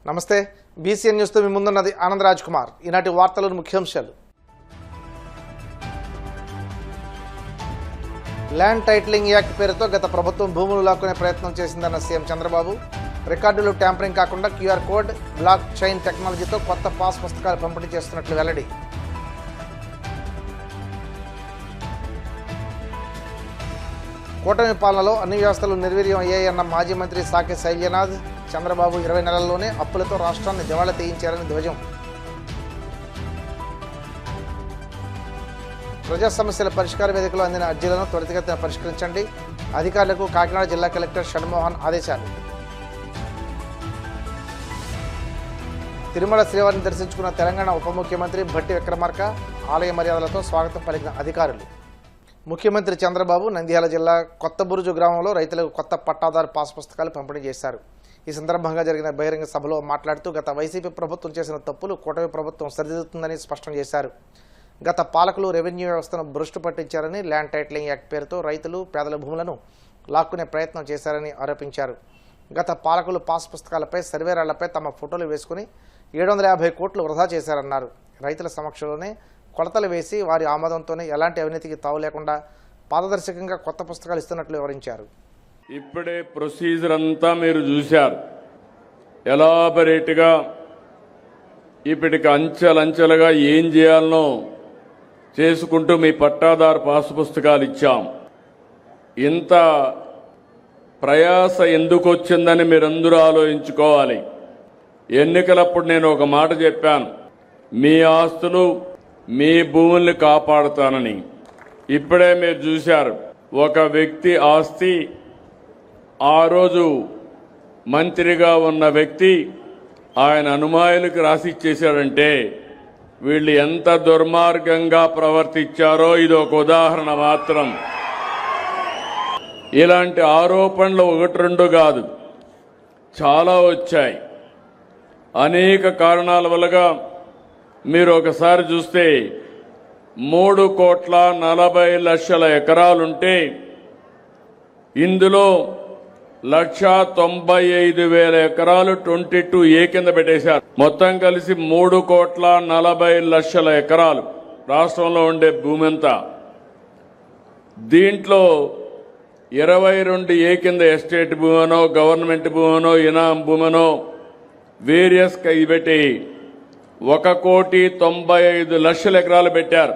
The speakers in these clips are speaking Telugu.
నమస్తే బీసీఎన్ న్యూస్ తో మీ ముందున్నది ఆనంద్ రాజ్ కుమార్. ఈనాటి వార్తలను ముఖ్యాంశాలు. ల్యాండ్ టైటిలింగ్ యాక్ట్ పేరుతో గత ప్రభుత్వం భూములు లాక్కునే ప్రయత్నం చేసిందన్న సీఎం చంద్రబాబు. రికార్డులు ట్యాంపరింగ్ కాకుండా క్యూఆర్ కోడ్, బ్లాక్ చైన్ టెక్నాలజీతో కొత్త పాస్ పుస్తకాలు పంపిణీ చేస్తున్నట్లు వెల్లడి. కూటమి పాలనలో అన్ని వ్యవస్థలు నిర్వీర్యం అయ్యాయన్న మాజీ మంత్రి సాకే శైల్యనాథ్. చంద్రబాబు 20 నెలల్లోనే అప్పులతో రాష్ట్రాన్ని దివాళా తీయించారని ధ్వజం. ప్రజా సమస్యల పరిష్కార వేదికలో అందిన అర్జీలను త్వరితగతిన పరిష్కరించండి. అధికారులకు కాకినాడ జిల్లా కలెక్టర్ షణ్మోహన్ ఆదేశాలు. తిరుమల శ్రీవారిని దర్శించుకున్న తెలంగాణ ఉప ముఖ్యమంత్రి భట్టి విక్రమార్క. ఆలయ మర్యాదలతో స్వాగతం పలికిన అధికారులు. ముఖ్యమంత్రి చంద్రబాబు నంద్యాల జిల్లా కొత్తబురుజు గ్రామంలో రైతులకు కొత్త పట్టాదారు పాస్ పుస్తకాలు పంపిణీ చేశారు. ఈ సందర్భంగా జరిగిన బహిరంగ సభలో మాట్లాడుతూ గత వైసీపీ ప్రభుత్వం చేసిన తప్పులు కూటమి ప్రభుత్వం సరిదిద్దుతుందని స్పష్టం చేశారు. గత పాలకులు రెవెన్యూ వ్యవస్థను భ్రష్టు పట్టించారని, ల్యాండ్ టైటిలింగ్ యాక్ట్ పేరుతో రైతులు, పేదల భూములను లాక్కునే ప్రయత్నం చేశారని ఆరోపించారు. గత పాలకులు పాస్ పుస్తకాలపై, సర్వేరాళ్లపై తమ ఫోటోలు వేసుకుని 750 కోట్లు వృధా చేశారన్నారు. రైతుల సమక్షంలోనే కొలతలు వేసి వారి ఆమోదంతోనే ఎలాంటి అవినీతికి తావు లేకుండా పారదర్శకంగా కొత్త పుస్తకాలు ఇస్తున్నట్లు వివరించారు. ఇప్పుడే ప్రొసీజర్ అంతా మీరు చూశారు. ఎలాబరేట్గా ఇప్పటికి అంచెలంచెలుగా ఏం చేయాలనో చేసుకుంటూ మీ పట్టాదారు పాసు పుస్తకాలు ఇచ్చాం. ఇంత ప్రయాస ఎందుకు వచ్చిందని మీరందరూ ఆలోచించుకోవాలి. ఎన్నికలప్పుడు నేను ఒక మాట చెప్పాను, మీ ఆస్తులు, మీ భూముల్ని కాపాడుతానని. ఇప్పుడే మీరు చూశారు, ఒక వ్యక్తి ఆస్తి ఆ రోజు మంత్రిగా ఉన్న వ్యక్తి ఆయన అనుమాయులకు రాసిచ్చేశాడంటే వీళ్ళు ఎంత దుర్మార్గంగా ప్రవర్తించారో ఇది ఒక ఉదాహరణ మాత్రం. ఇలాంటి ఆరోపణలు 1-2 కాదు, చాలా వచ్చాయి. అనేక కారణాల వల్లగా మీరు ఒకసారి చూస్తే 3,40,00,000 ఎకరాలుంటే ఇందులో 1,95,000 ఎకరాలు 22A కింద పెట్టేశారు. మొత్తం కలిసి 3,40,00,000 ఎకరాలు రాష్ట్రంలో ఉండే భూమి అంతా. దీంట్లో 22A కింద ఎస్టేట్ భూమనో, గవర్నమెంట్ భూమనో, ఇనాం భూమనో వేరియస్ పెట్టి 1,95,00,000 ఎకరాలు పెట్టారు.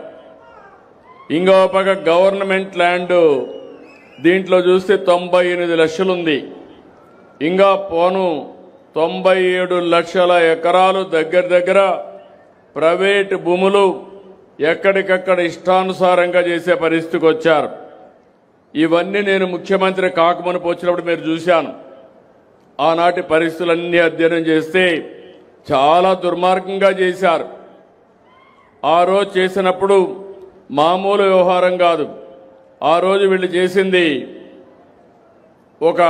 ఇంకో పక్క గవర్నమెంట్ ల్యాండ్ దీంట్లో చూస్తే 98 లక్షలు ఉంది. ఇంకా పోను 97 లక్షల ఎకరాలు దగ్గర ప్రైవేట్ భూములు ఎక్కడికక్కడ ఇష్టానుసారంగా చేసే పరిస్థితికి వచ్చారు. ఇవన్నీ నేను ముఖ్యమంత్రి కాకమునుపు వచ్చినప్పుడు మీరు చూశాను. ఆనాటి పరిస్థితులన్నీ అధ్యయనం చేస్తే చాలా దుర్మార్గంగా చేశారు. ఆ రోజు చేసినప్పుడు మామూలు వ్యవహారం కాదు. ఆ రోజు వీళ్ళు చేసింది ఒక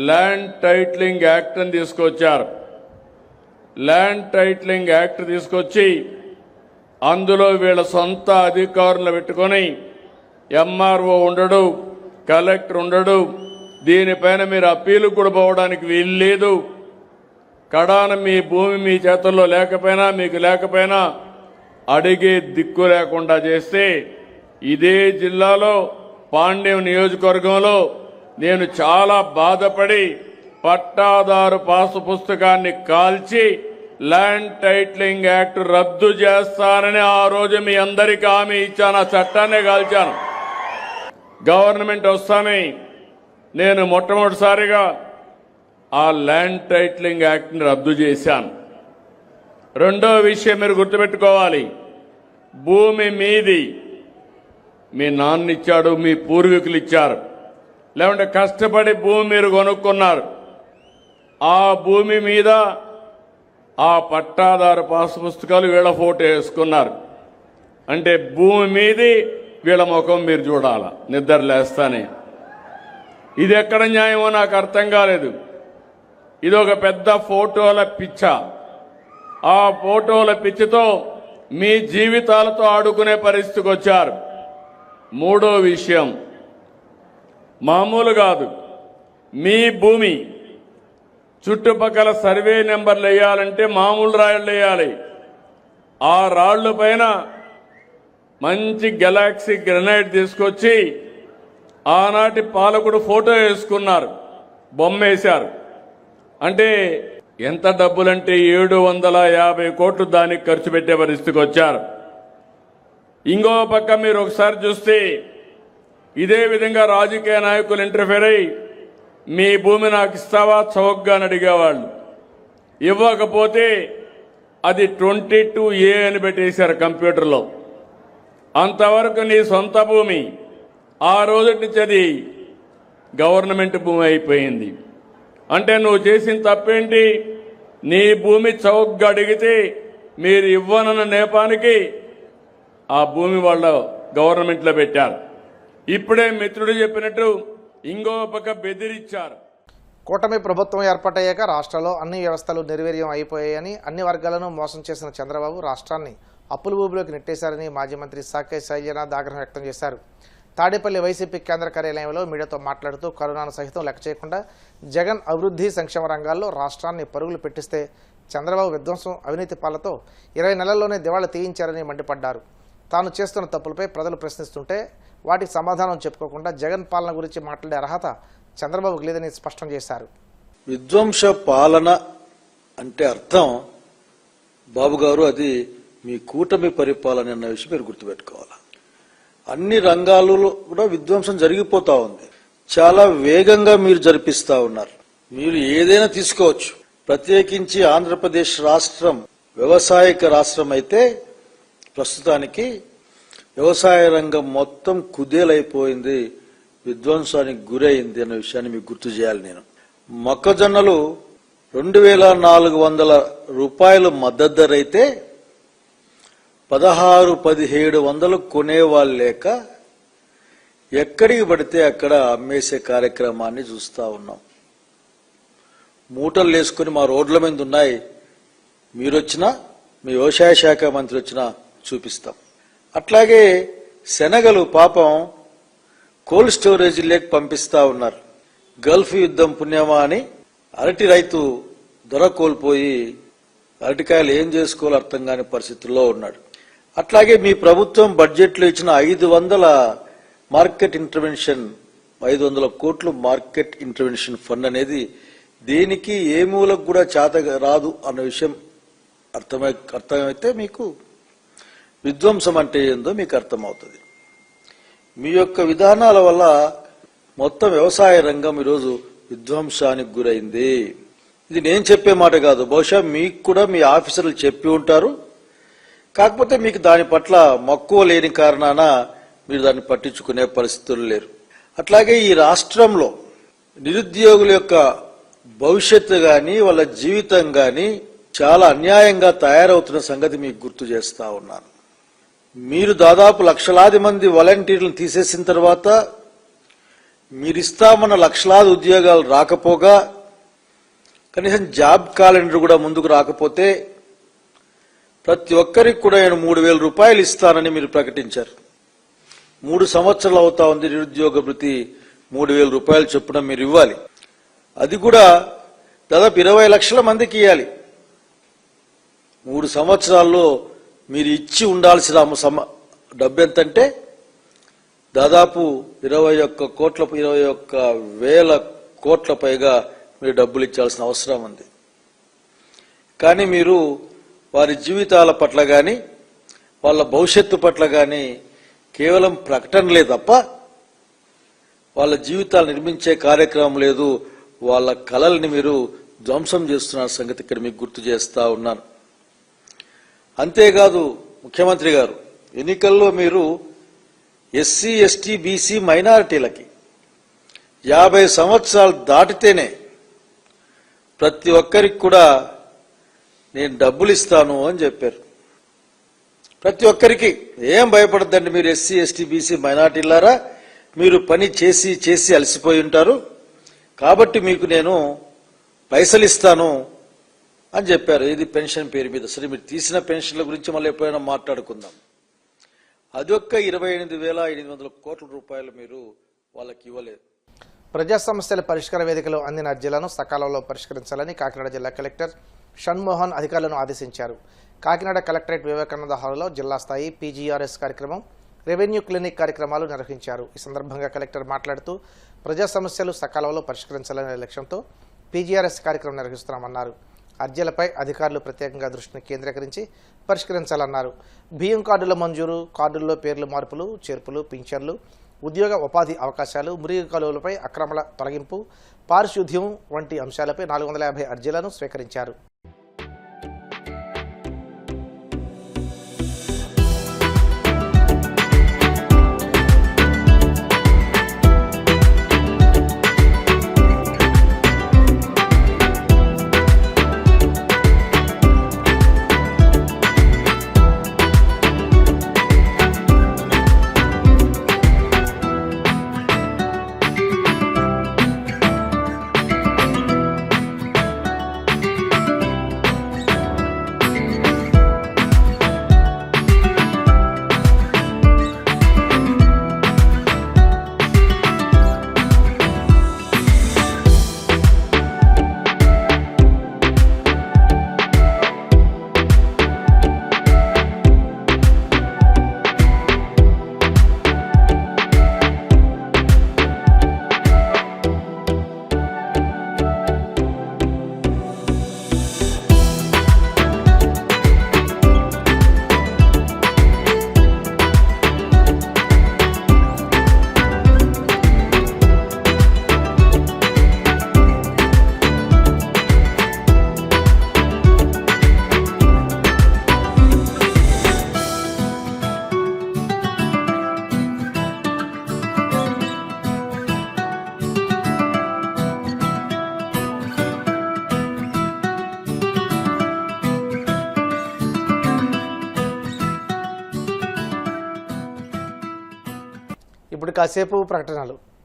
ల్యాండ్ టైటిలింగ్ యాక్ట్ అని తీసుకొచ్చారు. ల్యాండ్ టైటిలింగ్ యాక్ట్ తీసుకొచ్చి అందులో వీళ్ళ సొంత అధికారులు పెట్టుకొని ఎంఆర్ఓ ఉండడు, కలెక్టర్ ఉండడు, దీనిపైన మీరు అప్పీలు కూడా పోవడానికి వీలు లేదు. కడాన మీ భూమి మీ చేతుల్లో లేకపోయినా, మీకు లేకపోయినా అడిగే దిక్కు లేకుండా చేస్తే, ఇదే జిల్లాలో పాండ్యం నియోజకవర్గంలో నేను చాలా బాధపడి పట్టాదారు పాసు పుస్తకాన్ని కాల్చి ల్యాండ్ టైటిలింగ్ యాక్ట్ రద్దు చేస్తానని ఆ రోజు మీ అందరికీ హామీ ఇచ్చాను. ఆ చట్టాన్నే కాల్చాను. గవర్నమెంట్ వస్తానే నేను మొట్టమొదటిసారిగా ఆ ల్యాండ్ టైటిలింగ్ యాక్ట్ని రద్దు చేశాను. రెండో విషయం మీరు గుర్తుపెట్టుకోవాలి, భూమి మీది మీ నాన్న ఇచ్చాడు, మీ పూర్వీకులు ఇచ్చారు, లేకుంటే కష్టపడి భూమి మీరు కొనుక్కున్నారు. ఆ భూమి మీద ఆ పట్టాదారు పాసు పుస్తకాలు వీళ్ళ ఫోటో వేసుకున్నారు. అంటే భూమి మీది వీళ్ళ ముఖం మీరు చూడాల నిద్ర లేస్తానే. ఇది ఎక్కడ న్యాయమో నాకు అర్థం కాలేదు. ఇది ఒక పెద్ద ఫోటోల పిచ్చ. ఆ ఫోటోల పిచ్చితో మీ జీవితాలతో ఆడుకునే పరిస్థితికి వచ్చారు. మూడో విషయం మామూలు కాదు, మీ భూమి చుట్టుపక్కల సర్వే నెంబర్లు వేయాలంటే మామూలు రాళ్ళు వేయాలి. ఆ రాళ్ల పైన మంచి గెలాక్సీ గ్రెనైట్ తీసుకొచ్చి ఆనాటి పాలకుడు ఫోటో వేసుకున్నారు, బొమ్మ వేశారు. అంటే ఎంత డబ్బులంటే 750 కోట్లు దానికి ఖర్చు పెట్టే పరిస్థితికి వచ్చారు. ఇంకో పక్క మీరు ఒకసారి చూస్తే ఇదే విధంగా రాజకీయ నాయకులు ఇంటర్ఫేర్ అయ్యి మీ భూమి నాకు ఇస్తావా చౌకగా అని అడిగేవాళ్ళు. ఇవ్వకపోతే అది 22A అని పెట్టేశారు కంప్యూటర్లో. అంతవరకు నీ సొంత భూమి ఆ రోజు నుంచి అది గవర్నమెంట్ భూమి అయిపోయింది. అంటే నువ్వు చేసిన తప్పేంటి? నీ భూమి చౌకగా అడిగితే మీరు ఇవ్వనన్న నేపానికి ఆ భూమి వాళ్ళ గవర్నమెంట్లో పెట్టారు. ఇప్పుడే మిత్రుడు చెప్పినట్టు ఇంకో పక్క బెదిరించారు. కూటమి ప్రభుత్వం ఏర్పాటయ్యాక రాష్ట్రంలో అన్ని వ్యవస్థలు నిర్వీర్యం అయిపోయాయని, అన్ని వర్గాలను మోసం చేసిన చంద్రబాబు రాష్ట్రాన్ని అప్పుల ఊబిలోకి నెట్టేశారని మాజీ మంత్రి సాకే శైలజనాథ్ ఆగ్రహం వ్యక్తం చేశారు. తాడేపల్లి వైసీపీ కేంద్ర కార్యాలయంలో మీడియాతో మాట్లాడుతూ కరోనాను సహితం లెక్క చేయకుండా జగన్ అభివృద్ధి సంక్షేమ రంగాల్లో రాష్ట్రాన్ని పరుగులు పెట్టిస్తే చంద్రబాబు విధ్వంసం అవినీతి పాలతో 20 నెలల్లోనే దివాళా తీయించారని మండిపడ్డారు. తాను చేస్తున్న తప్పులపై ప్రజలు ప్రశ్నిస్తుంటే వాటికి సమాధానం చెప్పుకోకుండా జగన్ పాలన గురించి మాట్లాడే అర్హత చంద్రబాబుకు లేదని స్పష్టం చేశారు. విధ్వంస పాలన అంటే అర్థం బాబు గారు అది మీ కూటమి పరిపాలన అన్న విషయం మీరు గుర్తుపెట్టుకోవాలి. అన్ని రంగాలలో కూడా విధ్వంసం జరిగిపోతా ఉంది. చాలా వేగంగా మీరు జరిపిస్తా ఉన్నారు. మీరు ఏదైనా తీసుకోవచ్చు. ప్రత్యేకించి ఆంధ్రప్రదేశ్ రాష్ట్రం వ్యవసాయక రాష్ట్రం అయితే ప్రస్తుతానికి వ్యవసాయ రంగం మొత్తం కుదేలైపోయింది, విధ్వంసానికి గురైంది అన్న విషయాన్ని మీకు గుర్తు చేయాలి. నేను మొక్కజొన్నలు 2400 రూపాయలు మద్దతు ధర అయితే 1600-1700 కొనేవాళ్ళు లేక ఎక్కడికి పడితే అక్కడ అమ్మేసే కార్యక్రమాన్ని చూస్తా ఉన్నాం. మూటలు వేసుకుని మా రోడ్ల మీద ఉన్నాయి. మీరొచ్చినా మీ వ్యవసాయ శాఖ మంత్రి వచ్చినా చూపిస్తాం. అట్లాగే శనగలు పాపం కోల్డ్ స్టోరేజ్ లేక పంపిస్తా ఉన్నారు. గల్ఫ్ యుద్ధం పుణ్యమా అని అరటి రైతు ధర కోల్పోయి అరటికాయలు ఏం చేసుకోవాలో అర్థం కాని పరిస్థితుల్లో ఉన్నాడు. అట్లాగే మీ ప్రభుత్వం బడ్జెట్లో ఇచ్చిన 500 మార్కెట్ ఇంటర్వెన్షన్ 500 కోట్లు మార్కెట్ ఇంటర్వెన్షన్ ఫండ్ అనేది దేనికి ఏ మూలకు కూడా చేత రాదు అన్న విషయం అర్థమైతే మీకు విధ్వంసం అంటే ఏందో మీకు అర్థమవుతుంది. మీ యొక్క విధానాల వల్ల మొత్తం వ్యవసాయ రంగం ఈరోజు విధ్వంసానికి గురైంది. ఇది నేను చెప్పే మాట కాదు, బహుశా మీకు కూడా మీ ఆఫీసర్లు చెప్పి ఉంటారు. కాకపోతే మీకు దాని పట్ల మక్కువ లేని కారణాన మీరు దాన్ని పట్టించుకునే పరిస్థితులు లేరు. అట్లాగే ఈ రాష్ట్రంలో నిరుద్యోగుల యొక్క భవిష్యత్తు గాని వాళ్ళ జీవితం గాని చాలా అన్యాయంగా తయారవుతున్న సంగతి మీకు గుర్తు చేస్తా ఉన్నాను. మీరు దాదాపు లక్షలాది మంది వాలంటీర్లను తీసేసిన తర్వాత మీరిస్తామన్న లక్షలాది ఉద్యోగాలు రాకపోగా కనీసం జాబ్ క్యాలెండర్ కూడా ముందుకు రాకపోతే ప్రతి ఒక్కరికి కూడా నేను 3000 రూపాయలు ఇస్తానని మీరు ప్రకటించారు. 3 సంవత్సరాలు అవుతా ఉంది. నిరుద్యోగ భృతి 3000 రూపాయలు చొప్పున మీరు ఇవ్వాలి. అది కూడా దాదాపు 20 లక్షల మందికి ఇవ్వాలి. 3 సంవత్సరాల్లో మీరు ఇచ్చి ఉండాల్సిన డబ్బు ఎంతంటే దాదాపు 21,000 కోట్ల పైగా మీరు డబ్బులు ఇచ్చాల్సిన అవసరం ఉంది. కానీ మీరు వారి జీవితాల పట్ల గాని వాళ్ళ భవిష్యత్తు పట్ల గాని కేవలం ప్రకటనలే తప్ప వాళ్ళ జీవితాలు నిర్మించే కార్యక్రమం లేదు. వాళ్ళ కలల్ని మీరు ధ్వంసం చేస్తున్న సంగతి ఇక్కడ మీకు గుర్తు చేస్తా ఉన్నాను. అంతేకాదు ముఖ్యమంత్రి గారు, ఎన్నికల్లో మీరు ఎస్సీ, ఎస్టీ, బీసీ మైనారిటీలకి 50 సంవత్సరాలు దాటితేనే ప్రతి ఒక్కరికి కూడా నేను డబ్బులు ఇస్తాను అని చెప్పారు. ప్రతి ఒక్కరికి ఏం భయపడద్దండి మీరు ఎస్సీ, ఎస్టీ, బీసీ మైనారిటీలారా, మీరు పని చేసి చేసి అలసిపోయి ఉంటారు కాబట్టి మీకు నేను పైసలు ఇస్తాను అని చెప్పారు. ఇది పెన్షన్ పేరు మీద. సరే, మీరు తీసిన పెన్షన్ల గురించి మళ్ళీ ఎప్పుడైనా మాట్లాడుకుందాం. అదొక్క 28,800 కోట్ల రూపాయలు మీరు వాళ్ళకి ఇవ్వలేదు. ప్రజా సమస్యల పరిష్కార వేదికలో అందిన అర్జీలను సకాలంలో పరిష్కరించాలని కాకినాడ జిల్లా కలెక్టర్ షణ్మోహన్ అధికారులను ఆదేశించారు. కాకినాడ కలెక్టరేట్ వివేకానంద హాల్లో జిల్లా స్థాయి పీజీఆర్ఎస్ కార్యక్రమం, రెవెన్యూ క్లినిక్ కార్యక్రమాలు నిర్వహించారు. ఈ సందర్భంగా కలెక్టర్ మాట్లాడుతూ ప్రజా సమస్యలు సకాలంలో పరిష్కరించాలనే లక్ష్యంతో పీజీఆర్ఎస్ కార్యక్రమం నిర్వహిస్తున్నామన్నారు. అర్జీలపై అధికారులు ప్రత్యేకంగా దృష్టిని కేంద్రీకరించి పరిష్కరించాలన్నారు. బియ్యం కార్డుల మంజూరు, కార్డుల్లో పేర్లు మార్పులు, చేర్పులు, పింఛన్లు, ఉద్యోగ ఉపాధి అవకాశాలు, మురుగు కాలువలపై అక్రమాల తొలగింపు, పారిశుద్ధ్యం వంటి అంశాలపై 450 అర్జీలను స్వీకరించారు. ఇప్పుడు కాసేపు ప్రకటనలు.